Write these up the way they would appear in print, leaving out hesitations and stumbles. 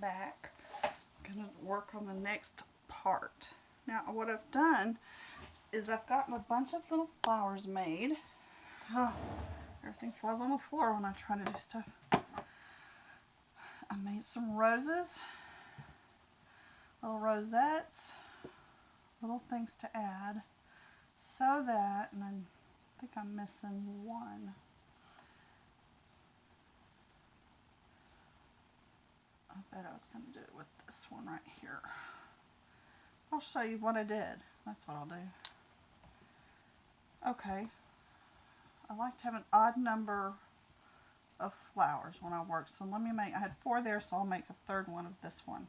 back. I'm going to work on the next part. Now what I've done is I've gotten a bunch of little flowers made. Oh, everything falls on the floor when I try to do stuff. I made some roses, little rosettes, little things to add, so that, and I think I'm missing one. I bet I was going to do it with this one right here. I'll show you what I did. That's what I'll do. Okay. I like to have an odd number of flowers when I work. So let me make, I had 4 there, so I'll make a third one of this one.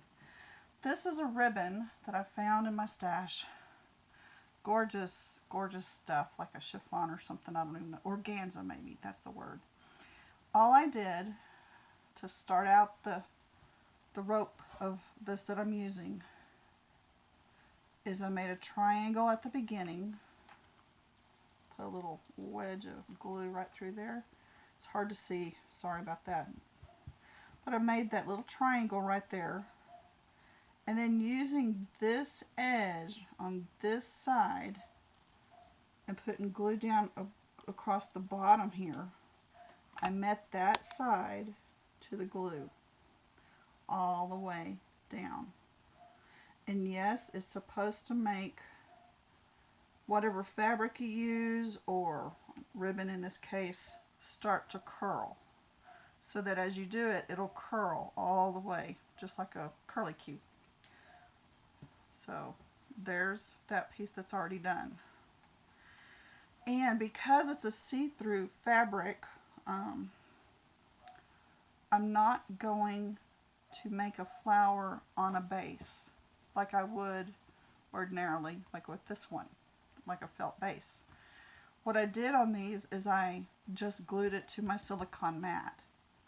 This is a ribbon that I found in my stash. Gorgeous, gorgeous stuff, like a chiffon or something, I don't even know. Organza maybe, that's the word. All I did to start out the rope of this that I'm using is I made a triangle at the beginning. Put a little wedge of glue right through there. It's hard to see, sorry about that. But I made that little triangle right there. And then using this edge on this side and putting glue down across the bottom here, I met that side to the glue all the way down. And yes, it's supposed to make whatever fabric you use, or ribbon in this case, start to curl. So that as you do it, it'll curl all the way, just like a curlicue. So there's that piece that's already done. And because it's a see-through fabric, I'm not going to make a flower on a base like I would ordinarily, like with this one, like a felt base. What I did on these is I just glued it to my silicone mat,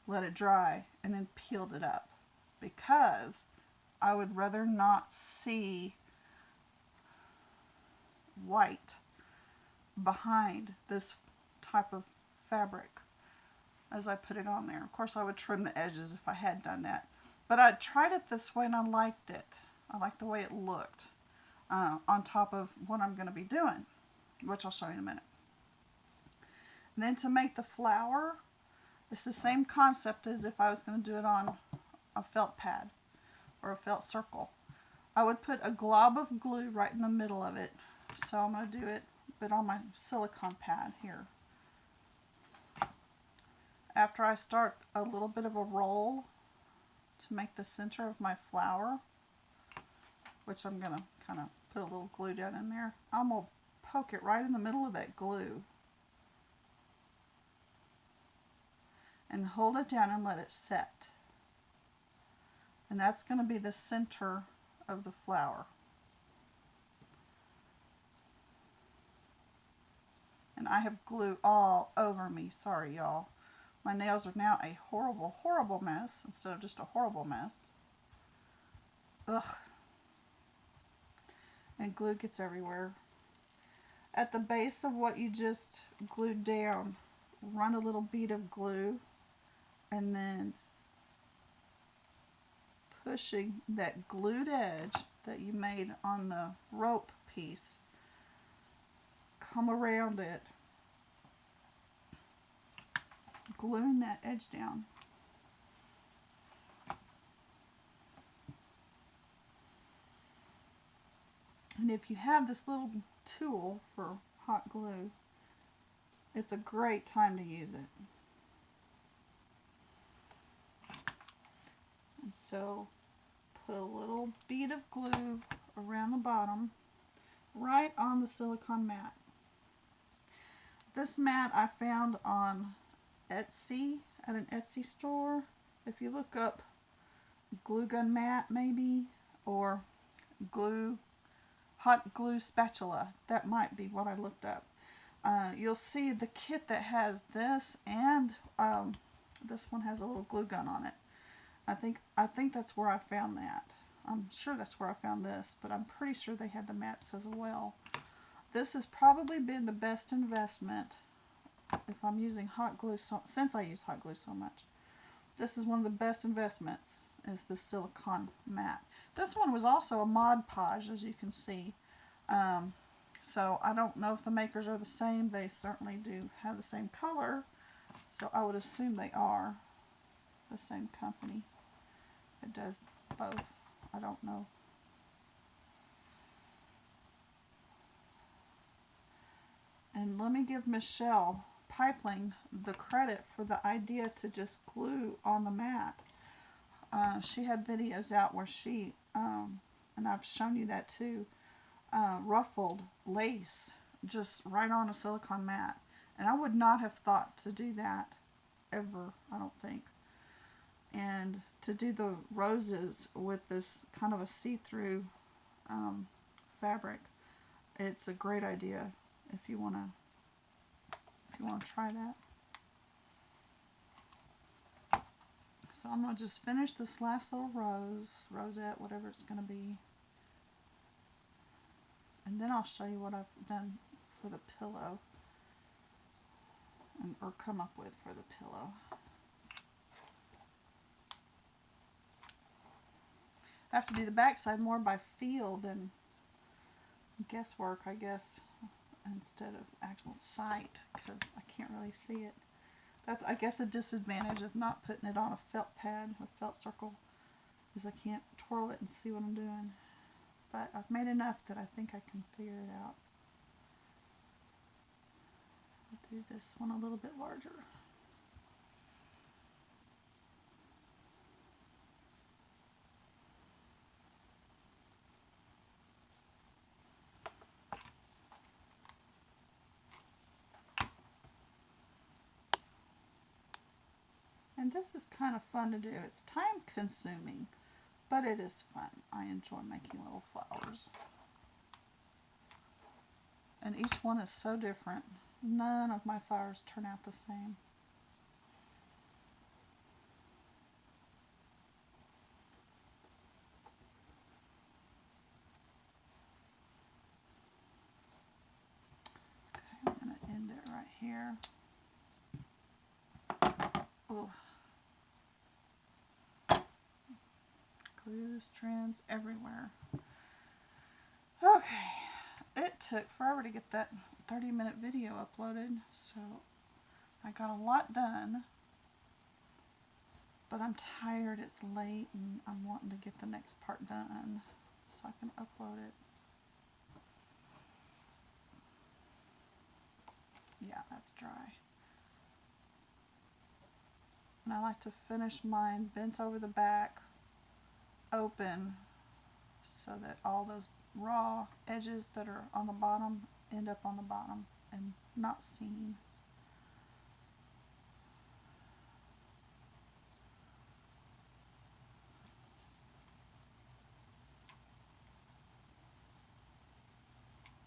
let it dry, and then peeled it up, because I would rather not see white behind this type of fabric as I put it on there. Of course, I would trim the edges if I had done that, but I tried it this way and I liked it. I liked the way it looked on top of what I'm going to be doing, which I'll show you in a minute. And then to make the flower, it's the same concept as if I was going to do it on a felt pad or a felt circle. I would put a glob of glue right in the middle of it. So I'm going to do it, but on my silicone pad here. After I start a little bit of a roll to make the center of my flower, which I'm going to kind of put a little glue down in there, I'm going to poke it right in the middle of that glue and hold it down and let it set. And that's going to be the center of the flower. And I have glue all over me. Sorry, y'all. My nails are now a horrible, horrible mess instead of just a horrible mess. Ugh. And glue gets everywhere. At the base of what you just glued down, run a little bead of glue, and then pushing that glued edge that you made on the rope piece, come around it, gluing that edge down. And if you have this little tool for hot glue, it's a great time to use it. And so put a little bead of glue around the bottom, right on the silicone mat. This mat I found on Etsy, at an Etsy store. If you look up glue gun mat maybe, or hot glue spatula, that might be what I looked up. You'll see the kit that has this, and this one has a little glue gun on it. I think that's where I found that. I'm sure that's where I found this, but I'm pretty sure they had the mats as well. This has probably been the best investment if I'm using hot glue, since I use hot glue so much. This is one of the best investments is the silicone mat. This one was also a Mod Podge, as you can see. So I don't know if the makers are the same. They certainly do have the same color, so I would assume they are the same company. It does both. I don't know. And let me give Michelle Pipeline the credit for the idea to just glue on the mat. She had videos out where she, and I've shown you that too, ruffled lace just right on a silicone mat. And I would not have thought to do that ever, I don't think. And to do the roses with this kind of a see-through fabric, it's a great idea if you want to try that. So I'm going to just finish this last little rosette, whatever it's going to be. And then I'll show you what I've done for the pillow, or come up with for the pillow. I have to do the back side more by feel than guesswork, I guess, instead of actual sight, because I can't really see it. That's, I guess, a disadvantage of not putting it on a felt pad, a felt circle, is I can't twirl it and see what I'm doing. But I've made enough that I think I can figure it out. I'll do this one a little bit larger. And this is kind of fun to do. It's time consuming, but it is fun. I enjoy making little flowers. And each one is so different. None of my flowers turn out the same. Okay, I'm going to end it right here. Ugh. Glue strands everywhere. Okay, it took forever to get that 30-minute video uploaded, so I got a lot done, but I'm tired, it's late, and I'm wanting to get the next part done so I can upload it. Yeah, that's dry. And I like to finish mine bent over the back, open, so that all those raw edges that are on the bottom end up on the bottom and not seen.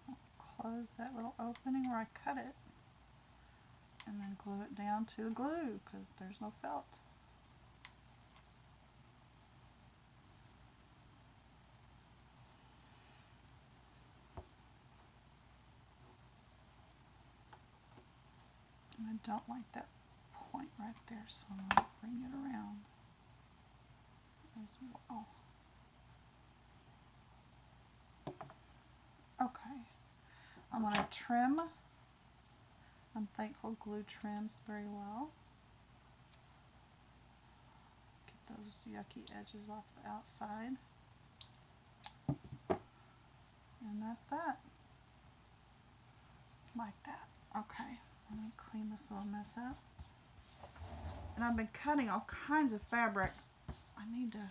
I'll close that little opening where I cut it and then glue it down to the glue because there's no felt. And I don't like that point right there, so I'm going to bring it around as well. Okay, I'm going to trim. I'm thankful glue trims very well. Get those yucky edges off the outside. And that's that. Like that. Okay, let me clean this little mess up. And I've been cutting all kinds of fabric. I need to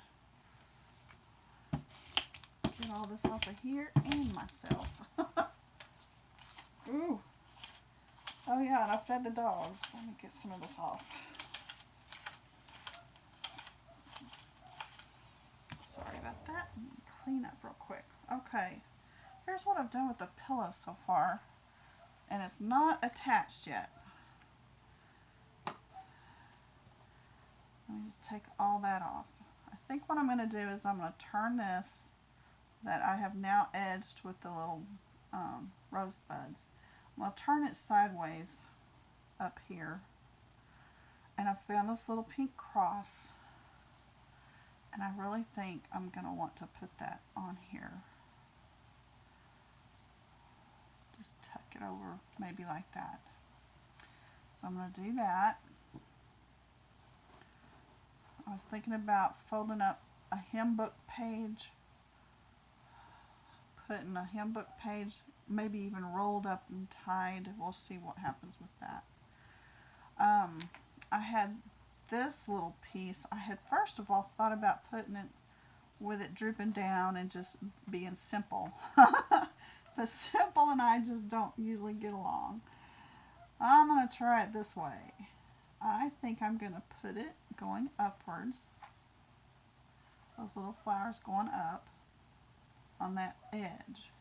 get all this off of here and myself. Ooh. Oh yeah, and I fed the dogs. Let me get some of this off. Sorry about that. Let me clean up real quick. Okay, here's what I've done with the pillow so far. And it's not attached yet. Let me just take all that off. I think what I'm going to do is I'm going to turn this that I have now edged with the little rose buds. I'm going to turn it sideways up here. And I found this little pink cross. And And I really think I'm going to want to put that on here. Just tuck it over maybe like that. So I'm going to do that. I was thinking about folding up a hymn book page, putting a hymn book page, maybe even rolled up and tied. We'll see what happens with that. I had this little piece. I had first of all thought about putting it with it drooping down and just being simple. But Simple and I just don't usually get along. I'm going to try it this way. I think I'm going to put it going upwards. Those little flowers going up on that edge.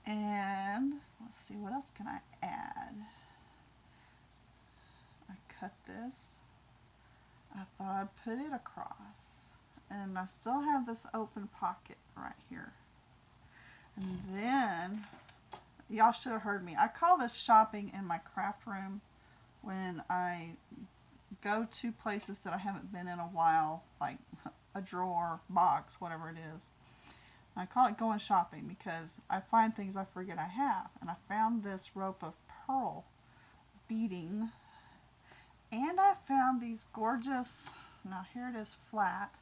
And let's see, what else can I add? I cut this. I thought I'd put it across. And I still have this open pocket right here. And then, y'all should have heard me. I call this shopping in my craft room when I go to places that I haven't been in a while, like a drawer, box, whatever it is. I call it going shopping because I find things I forget I have. And I found this rope of pearl beading. And I found these gorgeous, now here it is flat,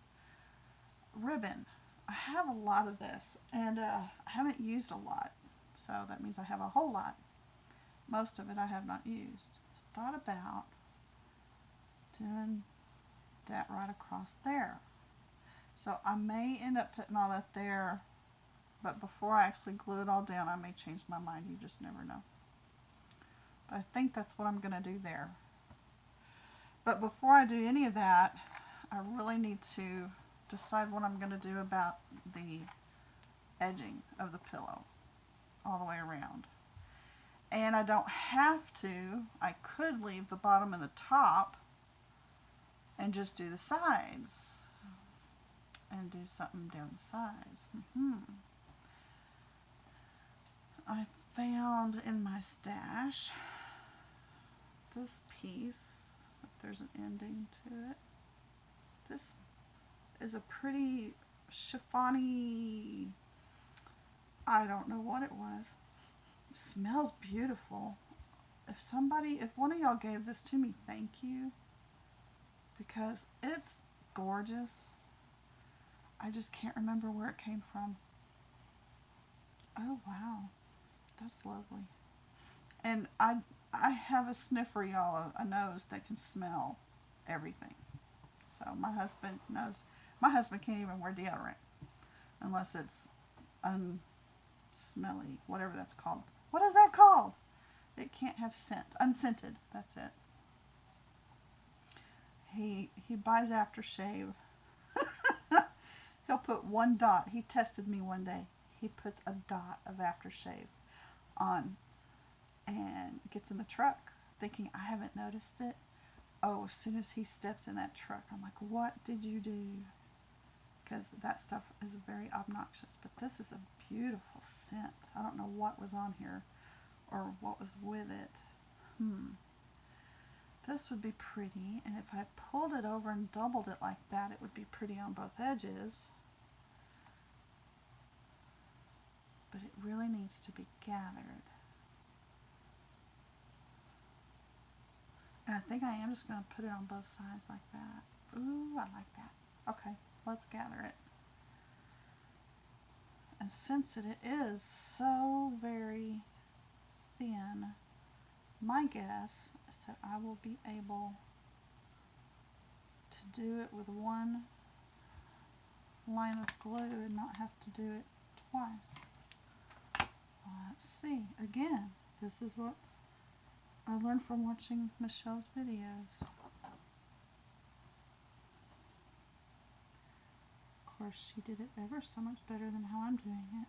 ribbon. I have a lot of this, and I haven't used a lot. So that means I have a whole lot. Most of it I have not used. I thought about doing that right across there. So I may end up putting all that there, but before I actually glue it all down, I may change my mind. You just never know. But I think that's what I'm going to do there. But before I do any of that, I really need to decide what I'm going to do about the edging of the pillow all the way around. And I don't have to. I could leave the bottom and the top and just do the sides. And do something down the sides. I found in my stash this piece, if there's an ending to it. This is a pretty chiffony, I don't know what it was. It smells beautiful. If one of y'all gave this to me, thank you. Because it's gorgeous. I just can't remember where it came from. Oh wow, that's lovely. And I have a sniffer, y'all, a nose that can smell everything. So my husband knows. My husband can't even wear deodorant unless it's unsmelly, whatever that's called. What is that called? It can't have scent. Unscented. That's it. He buys aftershave. He'll put one dot. He tested me one day. He puts a dot of aftershave on and gets in the truck thinking I haven't noticed it. Oh, as soon as he steps in that truck, I'm like, what did you do? Because that stuff is very obnoxious. But this is a beautiful scent. I don't know what was on here or what was with it. This would be pretty, and if I pulled it over and doubled it like that, it would be pretty on both edges. But it really needs to be gathered. And I think I am just going to put it on both sides like that. Ooh, I like that. Okay, let's gather it. And since it is so very thin, my guess is that I will be able to do it with one line of glue and not have to do it twice. Let's see. Again, this is what I learned from watching Michelle's videos. Of course, she did it ever so much better than how I'm doing it.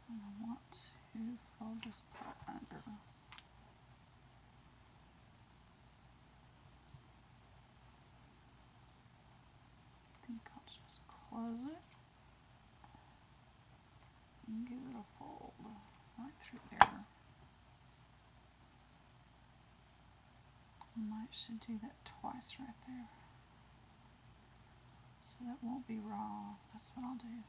And I want to fold this part under. I think I'll just close it and give it a fold right through there. Might should do that twice right there. So that won't be raw. That's what I'll do.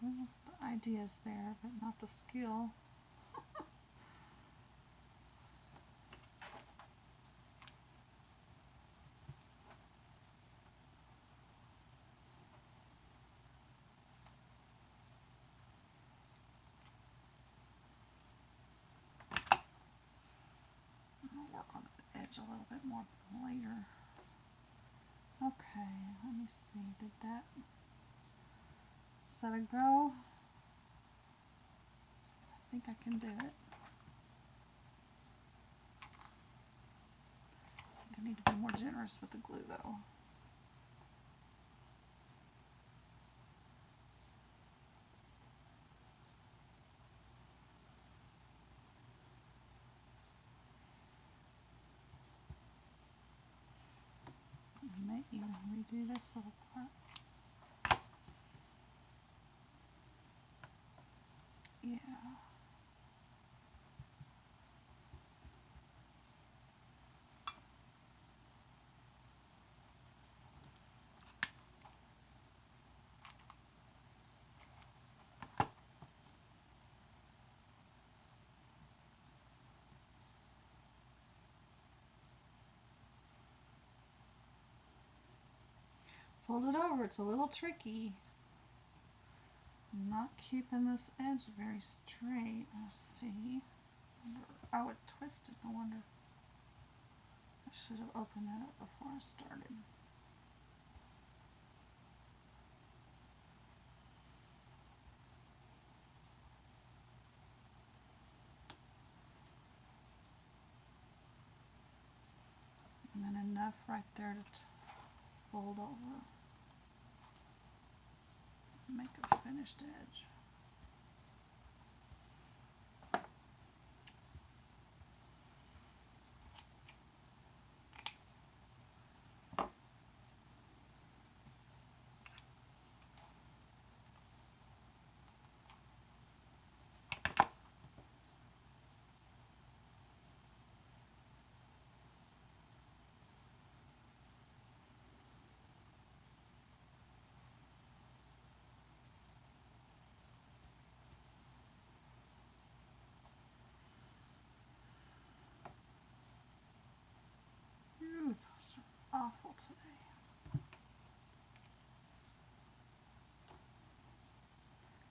Well, the idea's there, but not the skill. I'll work on the edge a little bit more later. Okay, let me see. Did that? Is that a go? I think I can do it. I think I need to be more generous with the glue though. I might even redo this little part. Yeah. Fold it over. It's a little tricky. I'm not keeping this edge very straight. Let's see. Oh, it twisted. No wonder. I should have opened that up before I started. And then enough right there to fold over. Make a finished edge. Ooh, those are awful today.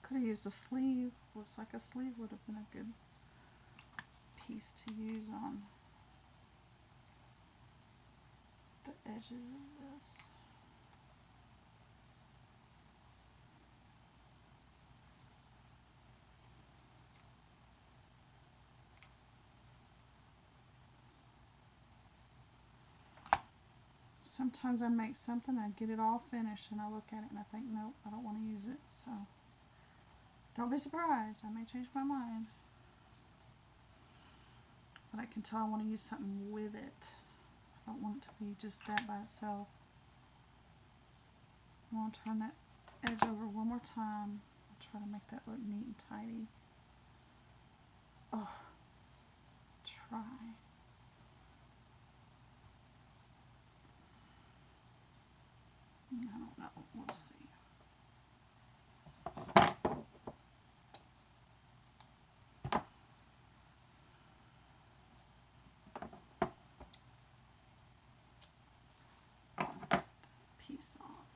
Could have used a sleeve. Looks like a sleeve would have been a good piece to use on the edges of this. Sometimes I make something, I get it all finished, and I look at it and I think, nope, I don't want to use it. So don't be surprised, I may change my mind. But I can tell I want to use something with it. I don't want it to be just that by itself. I'm going to turn that edge over one more time. I'll try to make that look neat and tidy. Oh, try. I don't know. We'll see. Piece off.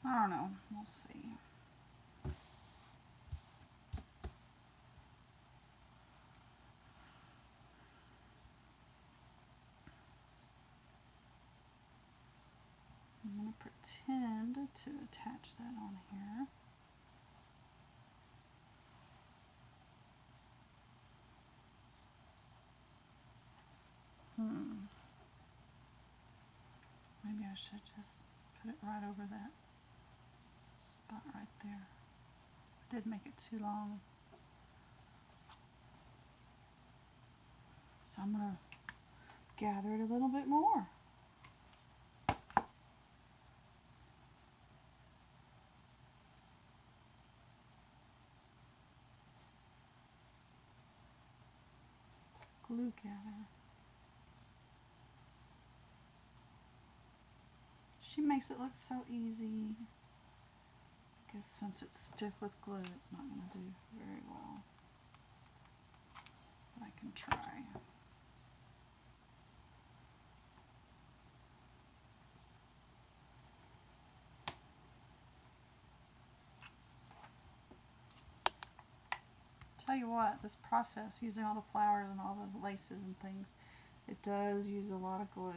I don't know. We'll see. I'm going to pretend to attach that on here. Maybe I should just put it right over that spot right there. did make it too long. So I'm going to gather it a little bit more. Glue gather. She makes it look so easy. I guess since it's stiff with glue, it's not going to do very well. But I can try. Tell you what, this process, using all the flowers and all the laces and things, it does use a lot of glue.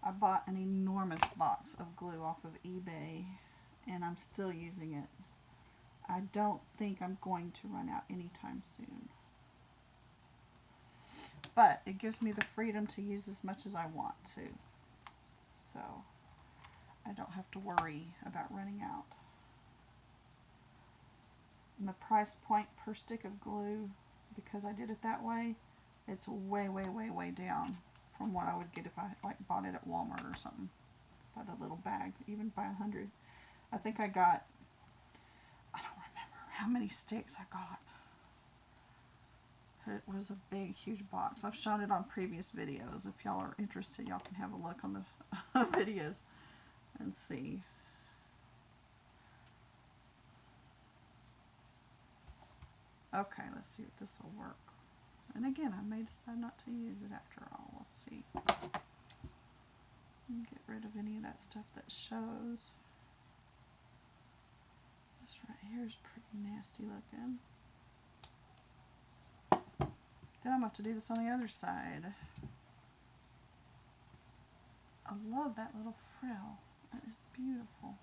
I bought an enormous box of glue off of eBay, and I'm still using it. I don't think I'm going to run out anytime soon. But it gives me the freedom to use as much as I want to. So I don't have to worry about running out. And the price point per stick of glue, because I did it that way, it's way, way, way, way down from what I would get if I bought it at Walmart or something. By the little bag, even by 100. I think I got, I don't remember how many sticks I got. It was a big, huge box. I've shown it on previous videos. If y'all are interested, y'all can have a look on the videos and see. Okay, let's see if this will work. And again, I may decide not to use it after all. We'll see. Get rid of any of that stuff that shows. This right here is pretty nasty looking. Then I'm going to have to do this on the other side. I love that little frill. That is beautiful.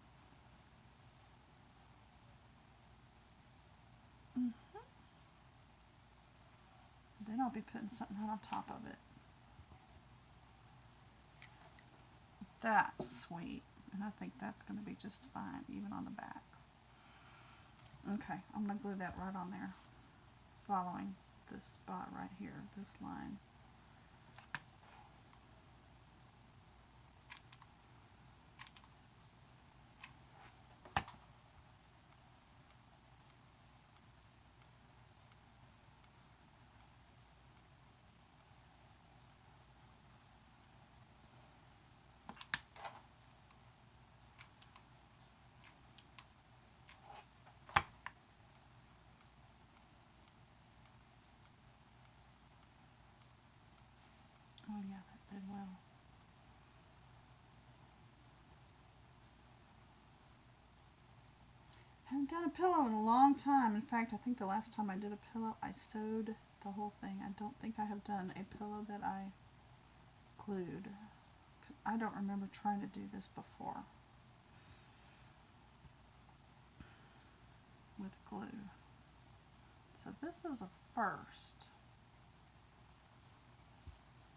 Then I'll be putting something right on top of it. That's sweet. And I think that's going to be just fine, even on the back. Okay, I'm going to glue that right on there, following this spot right here, this line. Oh yeah, that did well. Haven't done a pillow in a long time. In fact, I think the last time I did a pillow, I sewed the whole thing. I don't think I have done a pillow that I glued. I don't remember trying to do this before with glue. So this is a first.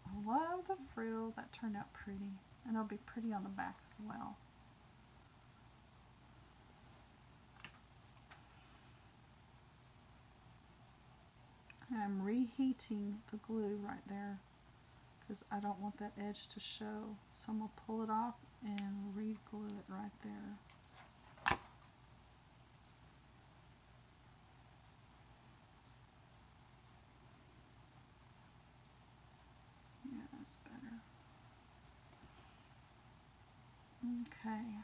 I love the frill. That turned out pretty. And it'll be pretty on the back as well. I'm reheating the glue right there because I don't want that edge to show. So I'm going to pull it off and re-glue it right there. Yeah, that's better. Okay.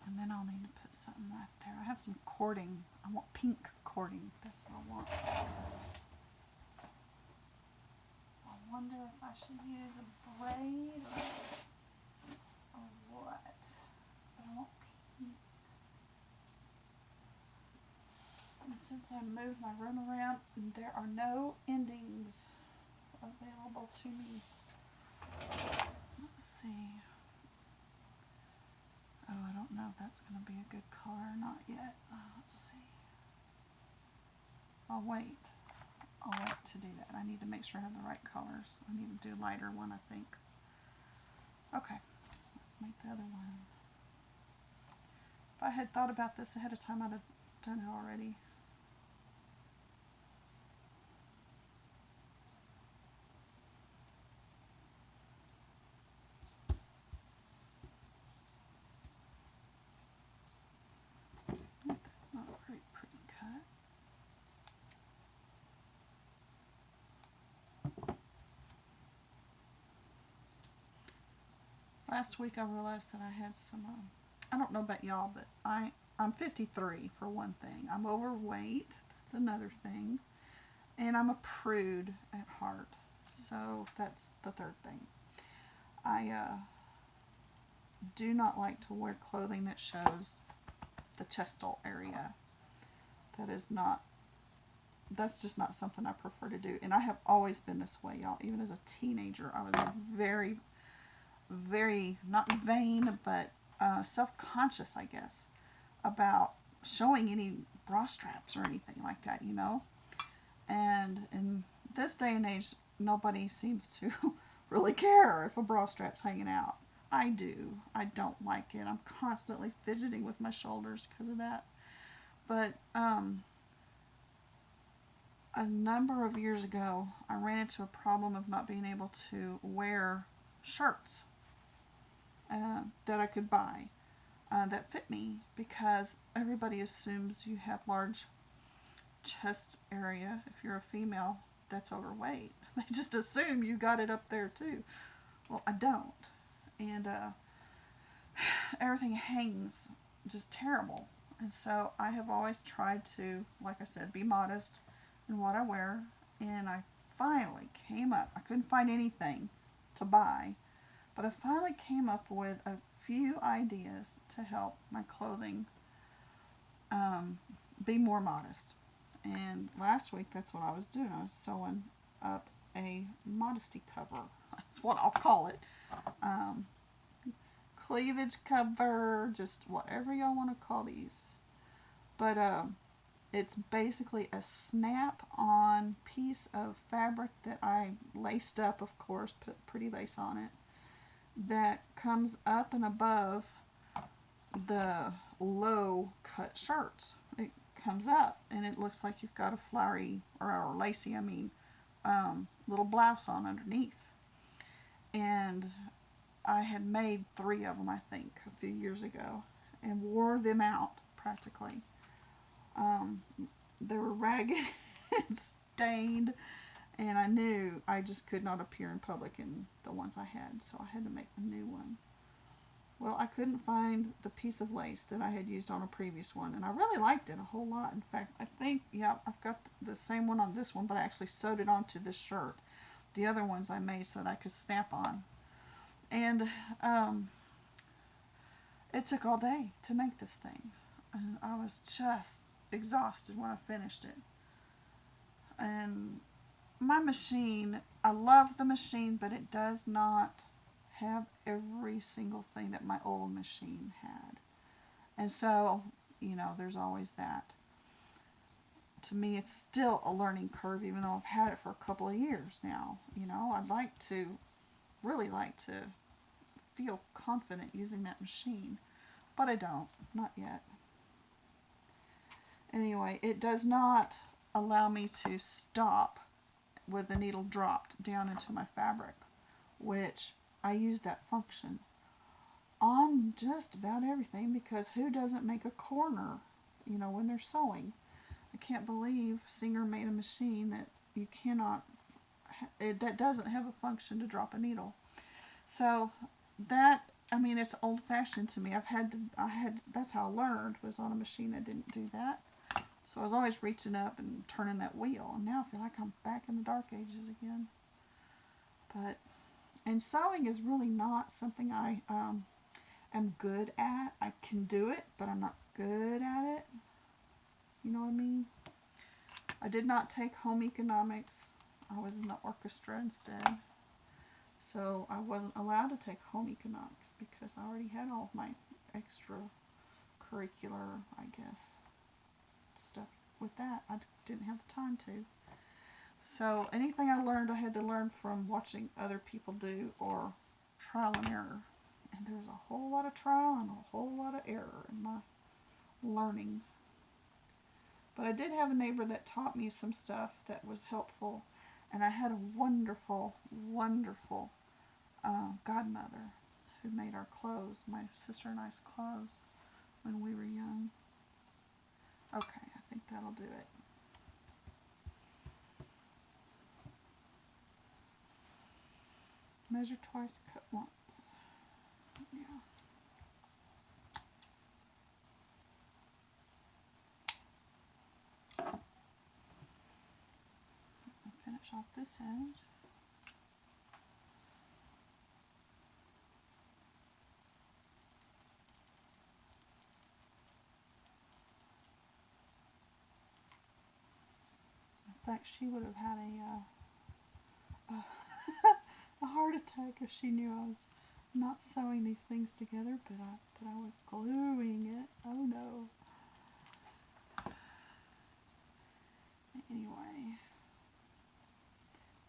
And then I'll need to put something right there. I have some cording. I want pink cording. That's what I want. I wonder if I should use a braid or what. But I want pink. And since I moved my room around, there are no endings available to me. Let's see. Oh, I don't know if that's going to be a good color or not yet. Let's see. I'll wait. I'll wait to do that. I need to make sure I have the right colors. I need to do a lighter one, I think. Okay, let's make the other one. If I had thought about this ahead of time, I'd have done it already. That's not a very pretty cut. Last week I realized that I had some, I don't know about y'all, but I'm 53 for one thing. I'm overweight, that's another thing. And I'm a prude at heart. So that's the third thing. I do not like to wear clothing that shows the chestal area. That's just not something I prefer to do. And I have always been this way, y'all. Even as a teenager, I was very, very, not vain, but self-conscious, I guess, about showing any bra straps or anything like that, you know. And in this day and age, nobody seems to really care if a bra strap's hanging out. I do. I don't like it. I'm constantly fidgeting with my shoulders because of that. But a number of years ago, I ran into a problem of not being able to wear shirts that I could buy that fit me, because everybody assumes you have large chest area if you're a female that's overweight. They just assume you got it up there too. Well, I don't. And everything hangs just terrible. And so I have always tried to, like I said, be modest in what I wear. And I finally came up, I couldn't find anything to buy, but I finally came up with a few ideas to help my clothing be more modest. And last week, that's what I was doing. I was sewing up a modesty cover. That's what I'll call it. Cleavage cover, just whatever y'all want to call these. But it's basically a snap-on piece of fabric that I laced up, of course, put pretty lace on it, that comes up and above the low-cut shirts. It comes up and it looks like you've got a flowery, or lacy, little blouse on underneath. And I had made 3 of them, I think, a few years ago, and wore them out practically. They were ragged and stained, and I knew I just could not appear in public in the ones I had, so I had to make a new one. Well, I couldn't find the piece of lace that I had used on a previous one, and I really liked it a whole lot. In fact, I think, yeah, I've got the same one on this one, but I actually sewed it onto this shirt. The other ones I made so that I could snap on. And it took all day to make this thing. And I was just exhausted when I finished it. And my machine, I love the machine, but it does not have every single thing that my old machine had. And so, there's always that. To me, it's still a learning curve, even though I've had it for a couple of years now. I'd really like to feel confident using that machine, but I don't, not yet. Anyway, it does not allow me to stop with the needle dropped down into my fabric, which I use that function on just about everything, because who doesn't make a corner, when they're sewing? I can't believe Singer made a machine that you cannot, that doesn't have a function to drop a needle. So that, it's old-fashioned to me. That's how I learned, was on a machine that didn't do that. So I was always reaching up and turning that wheel, and now I feel like I'm back in the dark ages again. And sewing is really not something I am good at. I can do it, but I'm not good at it. You know what I mean? I did not take home economics. I was in the orchestra instead. So I wasn't allowed to take home economics because I already had all of my extracurricular, I guess, stuff with that. I didn't have the time to. So anything I learned, I had to learn from watching other people do, or trial and error. And there's a whole lot of trial and a whole lot of error in my learning. But I did have a neighbor that taught me some stuff that was helpful. And I had a wonderful, wonderful godmother who made our clothes, my sister and I's clothes, when we were young. Okay, I think that'll do it. Measure twice, cut once. Yeah. I'll finish off this end. In fact, she would have had a heart attack if she knew I was not sewing these things together, but that I was gluing it. Oh no. Anyway,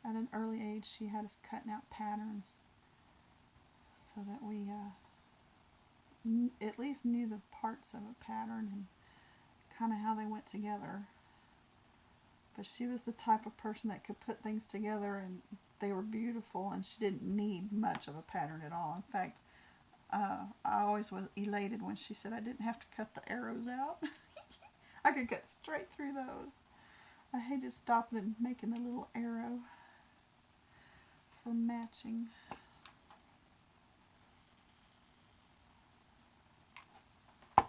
at an early age, she had us cutting out patterns so that we at least knew the parts of a pattern and kind of how they went together. But she was the type of person that could put things together and they were beautiful, and she didn't need much of a pattern at all. In fact, I always was elated when she said I didn't have to cut the arrows out. I could cut straight through those. I hated stopping and making a little arrow for matching. Okay.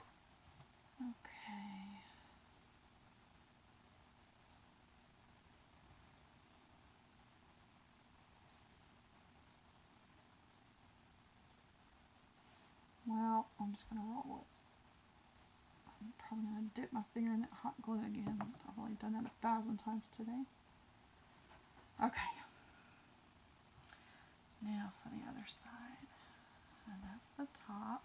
Well, I'm just going to roll it. I'm probably going to dip my finger in that hot glue again. I've only done that 1,000 times today. Okay. Now for the other side. And that's the top.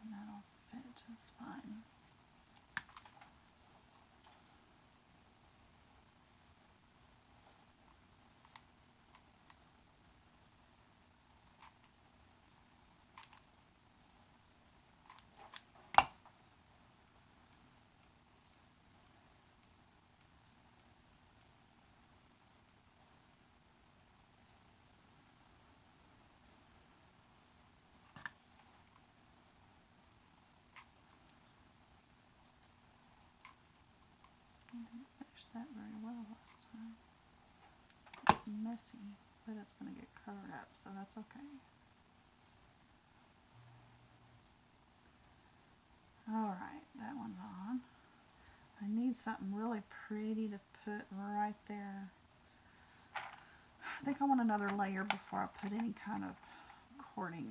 And that'll fit just fine. I didn't finish that very well last time. It's messy, but it's going to get covered up, so that's okay. Alright, that one's on. I need something really pretty to put right there. I think I want another layer before I put any kind of cording